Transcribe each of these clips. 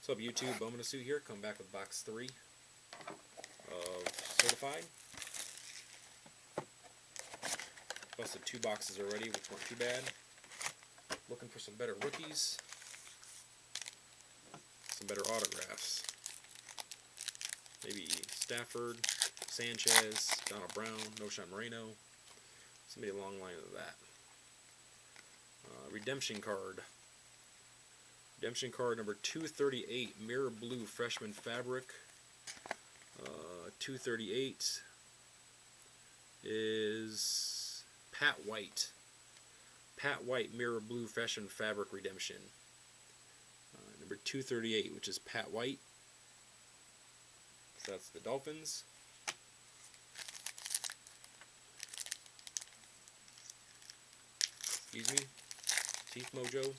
What's up, YouTube? Bowman Suit here. Come back with box 3 of Certified. Busted 2 boxes already, which weren't too bad. Looking for some better rookies, some better autographs. Maybe Stafford, Sanchez, Donald Brown, Noshan Moreno. Somebody along the line of that. Redemption card. Redemption card number 238, Mirror Blue Freshman Fabric. 238 is Pat White. Pat White Mirror Blue Freshman Fabric Redemption. Number 238, which is Pat White. So that's the Dolphins. Excuse me. Teeth Mojo.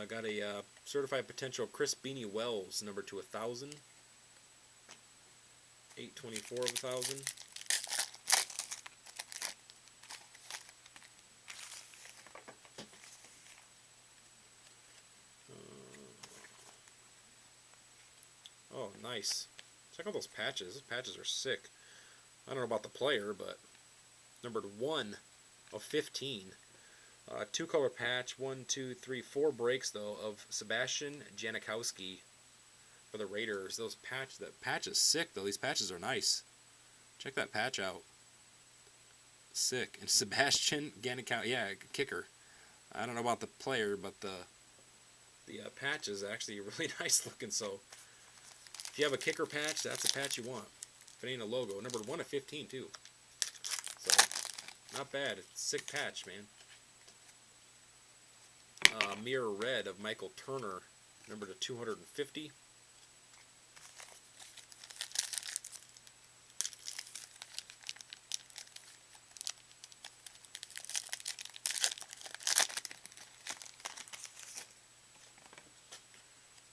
Got a certified potential Chris Beanie Wells, number to 1,000. 824 of 1,000. Oh, nice. Check out those patches. Those patches are sick. I don't know about the player, but numbered 1 of 15. 2-color patch, 1, 2, 3, 4 breaks though of Sebastian Janikowski for the Raiders. Those patch, that patch is sick though. These patches are nice. Check that patch out. Sick. And Sebastian Janikowski, yeah, kicker. I don't know about the player, but the patch is actually really nice looking. So if you have a kicker patch, that's the patch you want. If it ain't a logo, numbered 1 of 15 too. So not bad. It's a sick patch, man. Mirror Red of Michael Turner, number to 250.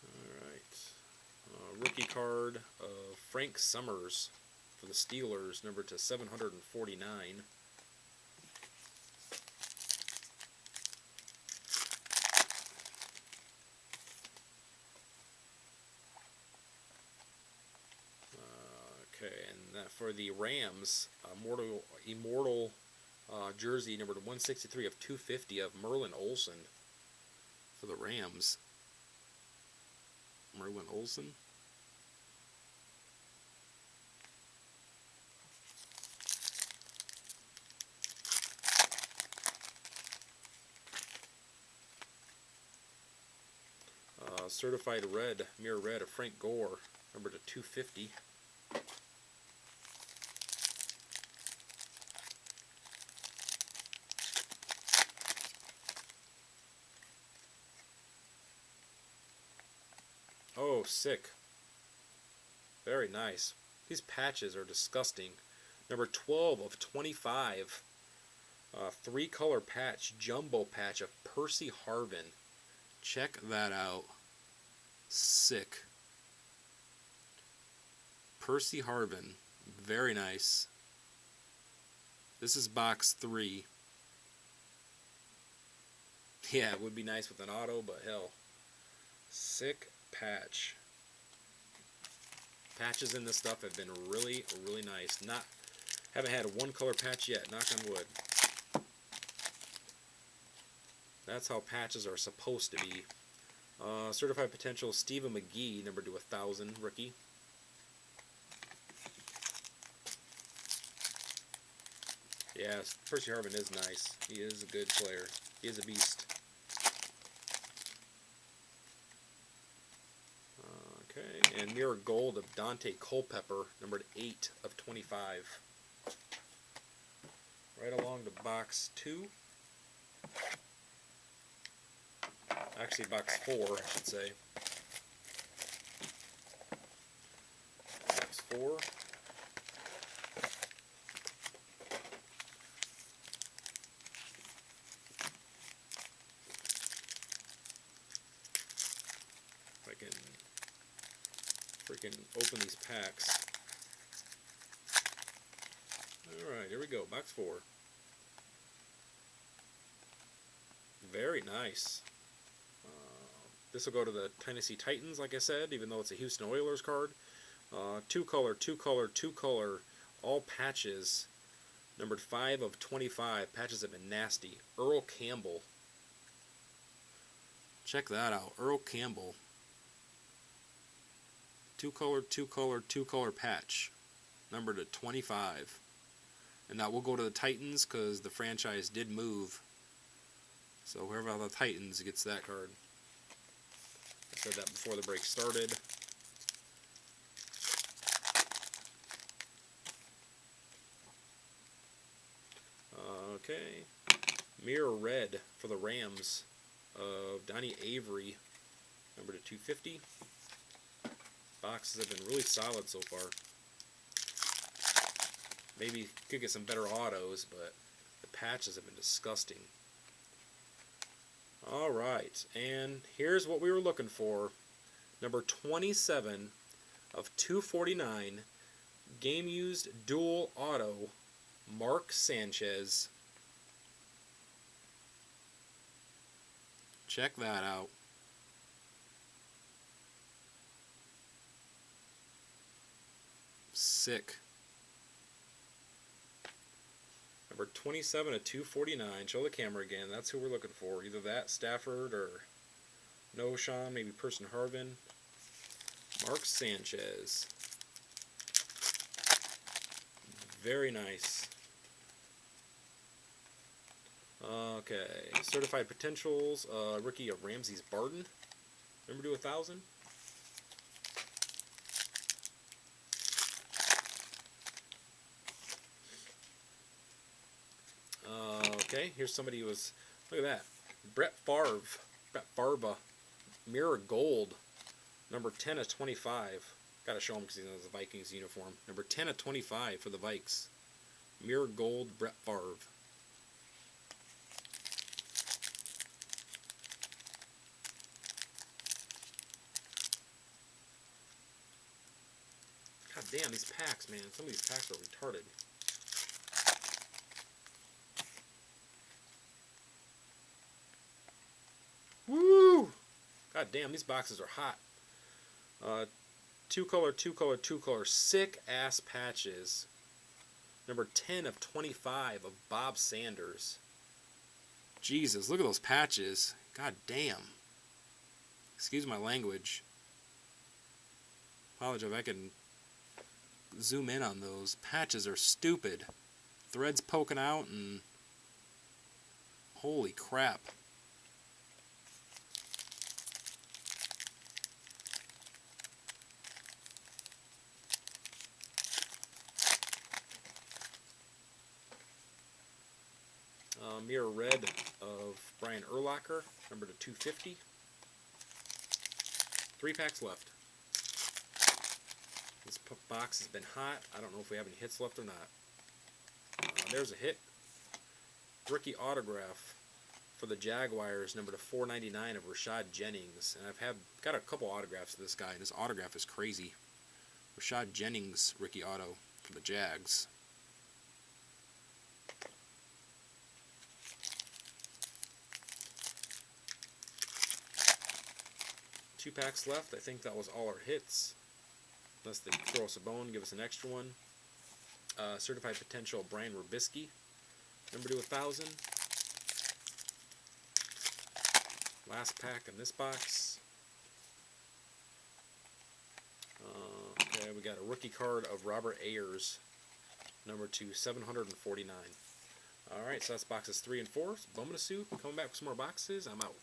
Alright. Rookie card of Frank Summers for the Steelers, number to 749. Okay, and that for the Rams, immortal jersey number 163 of 250 of Merlin Olsen for the Rams. Merlin Olsen. Certified red, mirror red of Frank Gore, number to 250. Oh, sick. Very nice. These patches are disgusting. Number 12 of 25. 3-color patch, jumbo patch of Percy Harvin. Check that out. Sick. Percy Harvin. Very nice. This is box 3. Yeah, it would be nice with an auto, but hell. Sick patch. Patches in this stuff have been really, really nice. Haven't had a 1-color patch yet, knock on wood. That's how patches are supposed to be. Certified potential Stephen McGee, number to 1,000, rookie. Yeah, Percy Harvin is nice. He is a good player. He is a beast. Okay, and mirror gold of Dante Culpepper, numbered 8 of 25. Right along to box 2. Actually, box 4, I should say. Box 4. If I can freaking open these packs. Alright, here we go. Box 4. Very nice. This will go to the Tennessee Titans, like I said, even though it's a Houston Oilers card. Two color, two color, two color, all patches. Numbered 5 of 25. Patches have been nasty. Earl Campbell. Check that out. Earl Campbell. Two color, two color, two color patch. Numbered at 25. And that will go to the Titans because the franchise did move. So whoever on the Titans gets that card. I said that before the break started. Okay. Mirror Red for the Rams of Donnie Avery, number to 250. Boxes have been really solid so far. Maybe could get some better autos, but the patches have been disgusting. Alright, and here's what we were looking for. Number 27 of 249, game used dual auto, Mark Sanchez. Check that out. Sick. Number 27 of 249. Show the camera again. That's who we're looking for. Either that, Stafford, or no Sean, maybe Person Harvin. Mark Sanchez. Very nice. Okay. Certified Potentials. Rookie of Ramses Barden. Number to 1,000. Okay, here's somebody who was, look at that, Brett Favre, Mirror Gold, number 10 of 25. Got to show him because he has the Vikings uniform. Number 10 of 25 for the Vikes. Mirror Gold, Brett Favre. God damn, these packs, man. Some of these packs are retarded. Woo! God damn, these boxes are hot. Two color, two color, two color. Sick ass patches. Number 10 of 25 of Bob Sanders. Jesus, look at those patches. God damn. Excuse my language. Apologize if I can zoom in on those. Patches are stupid. Threads poking out and holy crap. Mirror Red of Brian Urlacher, number to 250. 3 packs left. This box has been hot. I don't know if we have any hits left or not. There's a hit. Rookie autograph for the Jaguars, number to 499 of Rashad Jennings. And I've got a couple autographs of this guy, and his autograph is crazy. Rashad Jennings rookie auto for the Jags. Two packs left. I think that was all our hits. Unless they throw us a bone, give us an extra one. Certified Potential, Brian Rubisky. Number to 1,000. Last pack in this box. Okay, we got a rookie card of Robert Ayers. Number to 749. Alright, so that's boxes 3 and 4. So Bowman Suit. Coming back with some more boxes. I'm out.